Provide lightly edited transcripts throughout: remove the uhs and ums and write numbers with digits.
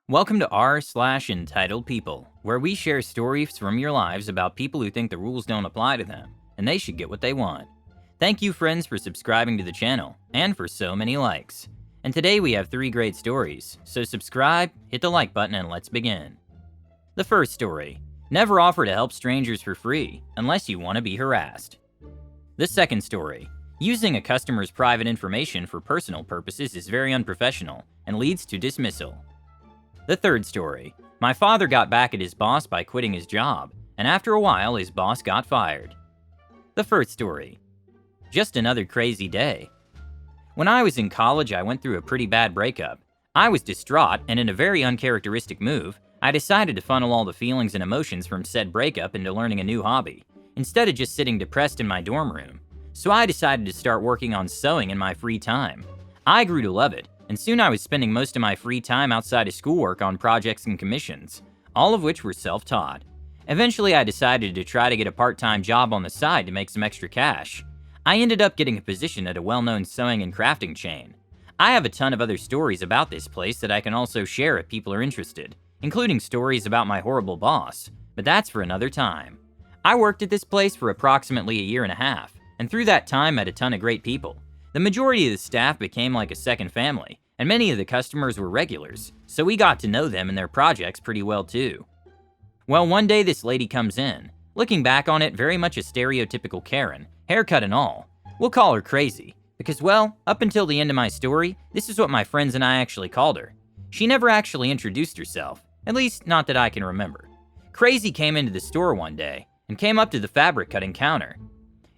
Welcome to r/Entitled People, where we share stories from your lives about people who think the rules don't apply to them, and they should get what they want. Thank you, friends, for subscribing to the channel, and for so many likes. And today we have 3 great stories, so subscribe, hit the like button, and let's begin. The first story: never offer to help strangers for free, unless you want to be harassed. The second story: using a customer's private information for personal purposes is very unprofessional, and leads to dismissal. The third story: my father got back at his boss by quitting his job, and after a while his boss got fired. The first story: just another crazy day. When I was in college, I went through a pretty bad breakup. I was distraught, and in a very uncharacteristic move, I decided to funnel all the feelings and emotions from said breakup into learning a new hobby, instead of just sitting depressed in my dorm room. So I decided to start working on sewing in my free time. I grew to love it, and soon I was spending most of my free time outside of schoolwork on projects and commissions, all of which were self-taught. Eventually, I decided to try to get a part-time job on the side to make some extra cash. I ended up getting a position at a well-known sewing and crafting chain. I have a ton of other stories about this place that I can also share if people are interested, including stories about my horrible boss, but that's for another time. I worked at this place for approximately a year and a half, and through that time met a ton of great people. The majority of the staff became like a second family, and many of the customers were regulars, so we got to know them and their projects pretty well too. Well, one day this lady comes in, looking back on it very much a stereotypical Karen, haircut and all. We'll call her Crazy, because well, up until the end of my story, this is what my friends and I actually called her. She never actually introduced herself, at least not that I can remember. Crazy came into the store one day, and came up to the fabric cutting counter.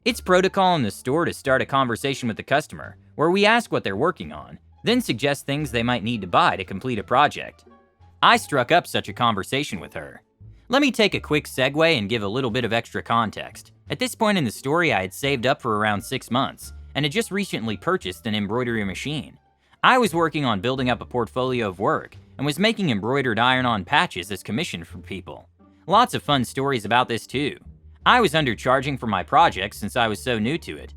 It's protocol in the store to start a conversation with the customer, where we ask what they're working on, then suggest things they might need to buy to complete a project. I struck up such a conversation with her. Let me take a quick segue and give a little bit of extra context. At this point in the story, I had saved up for around 6 months, and had just recently purchased an embroidery machine. I was working on building up a portfolio of work, and was making embroidered iron-on patches as commission for people. Lots of fun stories about this too. I was undercharging for my project since I was so new to it.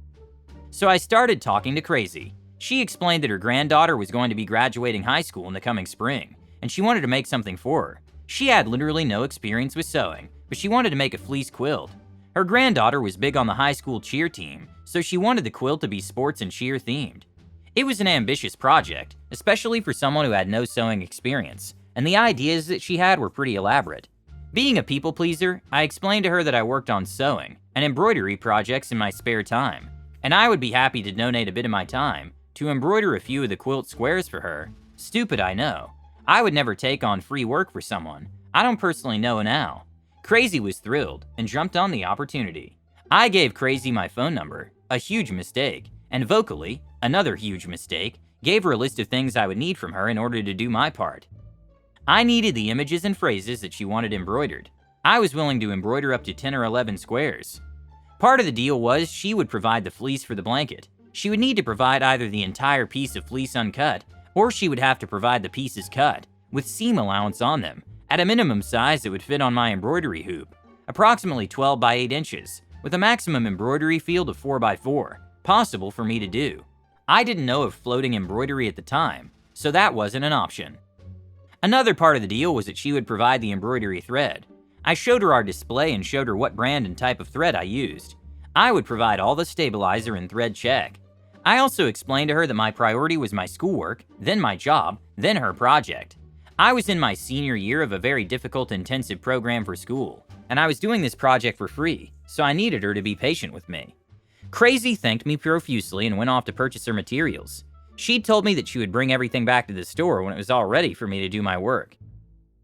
So I started talking to Crazy. She explained that her granddaughter was going to be graduating high school in the coming spring, and she wanted to make something for her. She had literally no experience with sewing, but she wanted to make a fleece quilt. Her granddaughter was big on the high school cheer team, so she wanted the quilt to be sports and cheer themed. It was an ambitious project, especially for someone who had no sewing experience, and the ideas that she had were pretty elaborate. Being a people pleaser, I explained to her that I worked on sewing and embroidery projects in my spare time, and I would be happy to donate a bit of my time to embroider a few of the quilt squares for her. Stupid, I know. I would never take on free work for someone I don't personally know now. Crazy was thrilled and jumped on the opportunity. I gave Crazy my phone number, a huge mistake, and vocally, another huge mistake, gave her a list of things I would need from her in order to do my part. I needed the images and phrases that she wanted embroidered. I was willing to embroider up to 10 or 11 squares. Part of the deal was she would provide the fleece for the blanket. She would need to provide either the entire piece of fleece uncut, or she would have to provide the pieces cut, with seam allowance on them, at a minimum size that would fit on my embroidery hoop, approximately 12 by 8 inches, with a maximum embroidery field of 4 by 4, possible for me to do. I didn't know of floating embroidery at the time, so that wasn't an option. Another part of the deal was that she would provide the embroidery thread. I showed her our display and showed her what brand and type of thread I used. I would provide all the stabilizer and thread check. I also explained to her that my priority was my schoolwork, then my job, then her project. I was in my senior year of a very difficult intensive program for school, and I was doing this project for free, so I needed her to be patient with me. Crazy thanked me profusely and went off to purchase her materials. She told me that she would bring everything back to the store when it was all ready for me to do my work.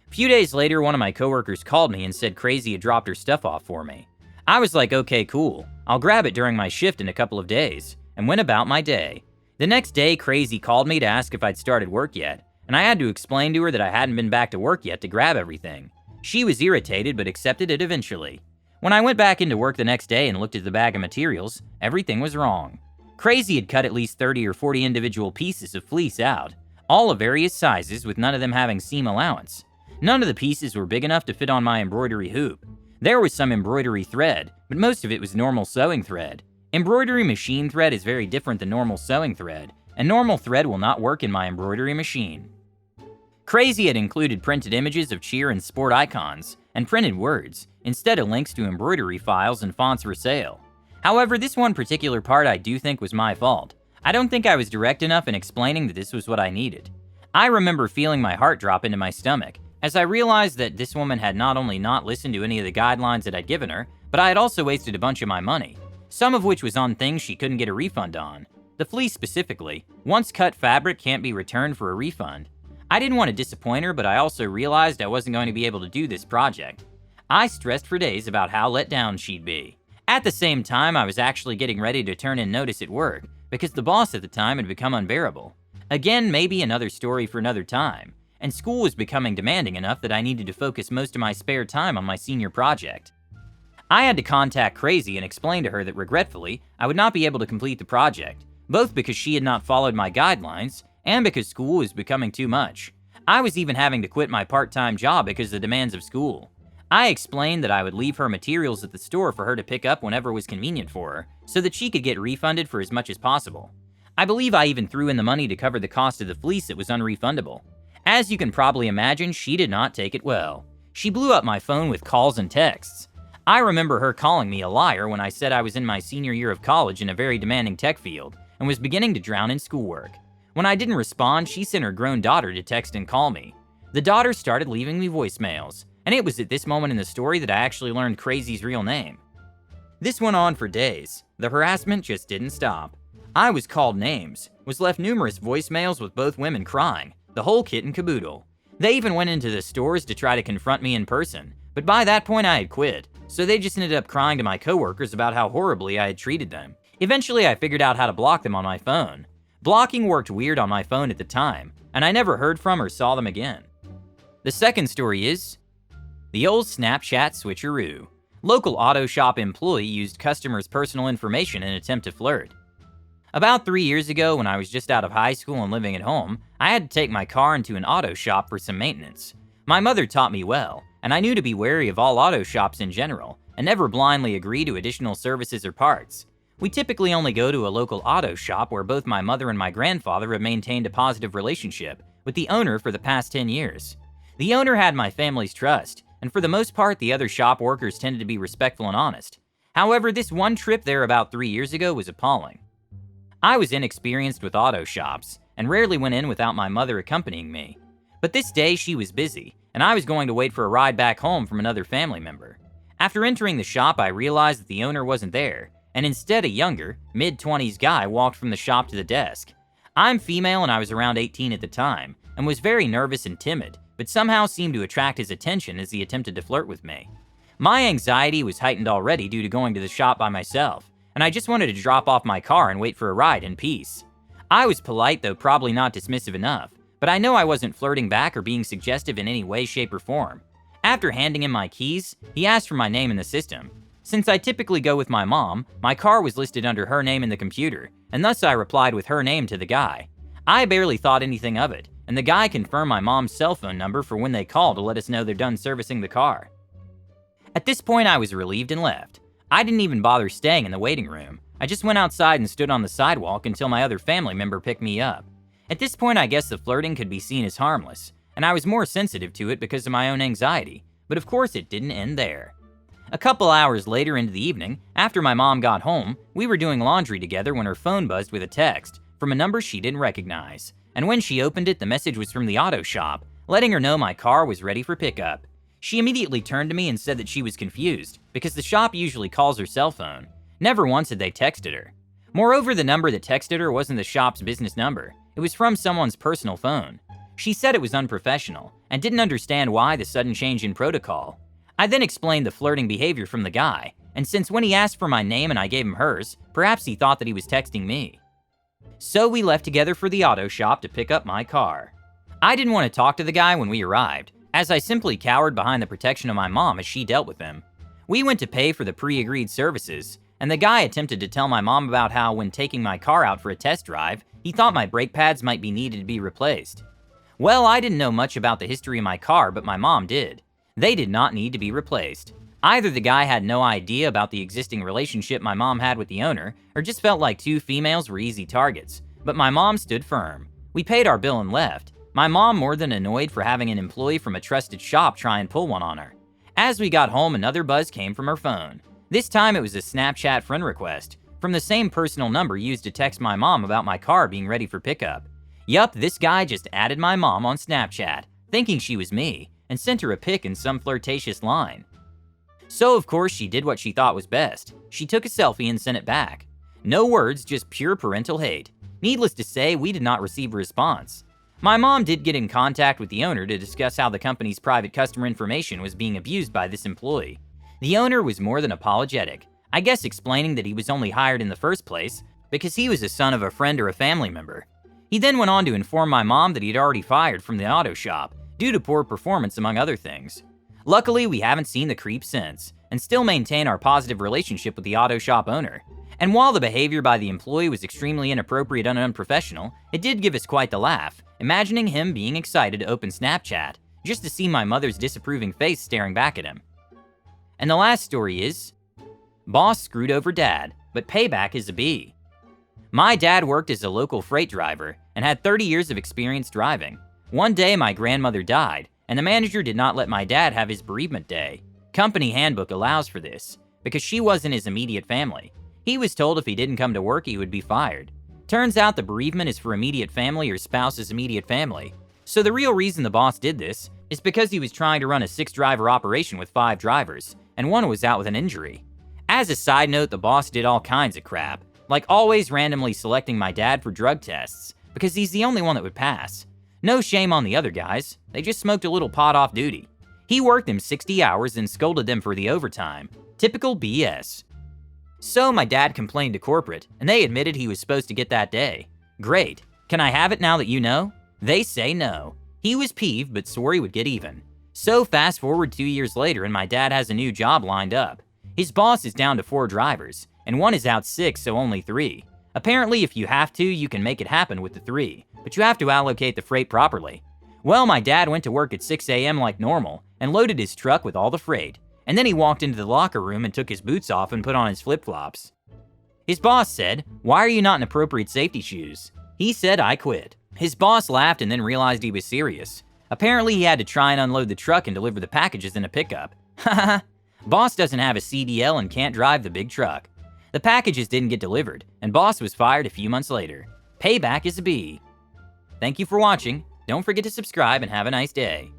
A few days later, one of my coworkers called me and said Crazy had dropped her stuff off for me. I was like, okay, cool. I'll grab it during my shift in a couple of days, and went about my day. The next day, Crazy called me to ask if I'd started work yet, and I had to explain to her that I hadn't been back to work yet to grab everything. She was irritated but accepted it eventually. When I went back into work the next day and looked at the bag of materials, everything was wrong. Crazy had cut at least 30 or 40 individual pieces of fleece out, all of various sizes with none of them having seam allowance. None of the pieces were big enough to fit on my embroidery hoop. There was some embroidery thread, but most of it was normal sewing thread. Embroidery machine thread is very different than normal sewing thread, and normal thread will not work in my embroidery machine. Crazy had included printed images of cheer and sport icons, and printed words, instead of links to embroidery files and fonts for sale. However, this one particular part I do think was my fault. I don't think I was direct enough in explaining that this was what I needed. I remember feeling my heart drop into my stomach, as I realized that this woman had not only not listened to any of the guidelines that I'd given her, but I had also wasted a bunch of my money, some of which was on things she couldn't get a refund on. The fleece specifically. Once cut fabric can't be returned for a refund. I didn't want to disappoint her, but I also realized I wasn't going to be able to do this project. I stressed for days about how let down she'd be. At the same time, I was actually getting ready to turn in notice at work, because the boss at the time had become unbearable. Again, maybe another story for another time, and school was becoming demanding enough that I needed to focus most of my spare time on my senior project. I had to contact Crazy and explain to her that regretfully, I would not be able to complete the project, both because she had not followed my guidelines, and because school was becoming too much. I was even having to quit my part-time job because of the demands of school. I explained that I would leave her materials at the store for her to pick up whenever was convenient for her, so that she could get refunded for as much as possible. I believe I even threw in the money to cover the cost of the fleece that was unrefundable. As you can probably imagine, she did not take it well. She blew up my phone with calls and texts. I remember her calling me a liar when I said I was in my senior year of college in a very demanding tech field, and was beginning to drown in schoolwork. When I didn't respond, she sent her grown daughter to text and call me. The daughter started leaving me voicemails, and it was at this moment in the story that I actually learned Crazy's real name. This went on for days. The harassment just didn't stop. I was called names, was left numerous voicemails with both women crying, the whole kit and caboodle. They even went into the stores to try to confront me in person, but by that point I had quit, so they just ended up crying to my coworkers about how horribly I had treated them. Eventually I figured out how to block them on my phone. Blocking worked weird on my phone at the time, and I never heard from or saw them again. The second story is the old Snapchat switcheroo. Local auto shop employee used customers' personal information in an attempt to flirt. About 3 years ago, when I was just out of high school and living at home, I had to take my car into an auto shop for some maintenance. My mother taught me well, and I knew to be wary of all auto shops in general, and never blindly agree to additional services or parts. We typically only go to a local auto shop where both my mother and my grandfather have maintained a positive relationship with the owner for the past 10 years. The owner had my family's trust, and for the most part, the other shop workers tended to be respectful and honest. However, this one trip there about 3 years ago was appalling. I was inexperienced with auto shops, and rarely went in without my mother accompanying me. But this day she was busy, and I was going to wait for a ride back home from another family member. After entering the shop, I realized that the owner wasn't there, and instead a younger, mid-20s guy walked from the shop to the desk. I'm female and I was around 18 at the time, and was very nervous and timid, but somehow seemed to attract his attention as he attempted to flirt with me. My anxiety was heightened already due to going to the shop by myself, and I just wanted to drop off my car and wait for a ride in peace. I was polite, though probably not dismissive enough, but I know I wasn't flirting back or being suggestive in any way, shape, or form. After handing him my keys, he asked for my name in the system. Since I typically go with my mom, my car was listed under her name in the computer, and thus I replied with her name to the guy. I barely thought anything of it, and the guy confirmed my mom's cell phone number for when they call to let us know they're done servicing the car. At this point, I was relieved and left. I didn't even bother staying in the waiting room. I just went outside and stood on the sidewalk until my other family member picked me up. At this point, I guess the flirting could be seen as harmless, and I was more sensitive to it because of my own anxiety, but of course it didn't end there. A couple hours later into the evening, after my mom got home, we were doing laundry together when her phone buzzed with a text from a number she didn't recognize, and when she opened it, the message was from the auto shop, letting her know my car was ready for pickup. She immediately turned to me and said that she was confused, because the shop usually calls her cell phone. Never once had they texted her. Moreover, the number that texted her wasn't the shop's business number. It was from someone's personal phone. She said it was unprofessional, and didn't understand why the sudden change in protocol. I then explained the flirting behavior from the guy, and since when he asked for my name and I gave him hers, perhaps he thought that he was texting me. So we left together for the auto shop to pick up my car. I didn't want to talk to the guy when we arrived, as I simply cowered behind the protection of my mom as she dealt with him. We went to pay for the pre-agreed services, and the guy attempted to tell my mom about how when taking my car out for a test drive, he thought my brake pads might be needed to be replaced. Well, I didn't know much about the history of my car, but my mom did. They did not need to be replaced. Either the guy had no idea about the existing relationship my mom had with the owner, or just felt like two females were easy targets, but my mom stood firm. We paid our bill and left. My mom more than annoyed for having an employee from a trusted shop try and pull one on her. As we got home, another buzz came from her phone. This time it was a Snapchat friend request from the same personal number used to text my mom about my car being ready for pickup. Yup, this guy just added my mom on Snapchat, thinking she was me, and sent her a pic in some flirtatious line. So of course she did what she thought was best. She took a selfie and sent it back. No words, just pure parental hate. Needless to say, we did not receive a response. My mom did get in contact with the owner to discuss how the company's private customer information was being abused by this employee. The owner was more than apologetic, I guess explaining that he was only hired in the first place because he was a son of a friend or a family member. He then went on to inform my mom that he'd already fired from the auto shop due to poor performance among other things. Luckily, we haven't seen the creep since and still maintain our positive relationship with the auto shop owner. And while the behavior by the employee was extremely inappropriate and unprofessional, it did give us quite the laugh, imagining him being excited to open Snapchat just to see my mother's disapproving face staring back at him. And the last story is, boss screwed over dad, but payback is a B. My dad worked as a local freight driver and had 30 years of experience driving. One day my grandmother died, and the manager did not let my dad have his bereavement day. Company handbook allows for this, because she wasn't his immediate family. He was told if he didn't come to work, he would be fired. Turns out the bereavement is for immediate family or spouse's immediate family. So the real reason the boss did this is because he was trying to run a 6-driver operation with 5 drivers, and one was out with an injury. As a side note, the boss did all kinds of crap, like always randomly selecting my dad for drug tests, because he's the only one that would pass. No shame on the other guys, they just smoked a little pot off duty. He worked them 60 hours and scolded them for the overtime. Typical BS. So my dad complained to corporate, and they admitted he was supposed to get that day. Great. Can I have it now that you know? They say no. He was peeved, but swore he would get even. So fast forward 2 years later and my dad has a new job lined up. His boss is down to 4 drivers, and one is out sick, so only 3. Apparently if you have to, you can make it happen with the 3, but you have to allocate the freight properly. Well, my dad went to work at 6 a.m. like normal, and loaded his truck with all the freight. And then he walked into the locker room and took his boots off and put on his flip-flops. His boss said, "Why are you not in appropriate safety shoes?" He said, "I quit." His boss laughed and then realized he was serious. Apparently he had to try and unload the truck and deliver the packages in a pickup. Haha. Boss doesn't have a CDL and can't drive the big truck. The packages didn't get delivered, and boss was fired a few months later. Payback is a B. Thank you for watching. Don't forget to subscribe and have a nice day.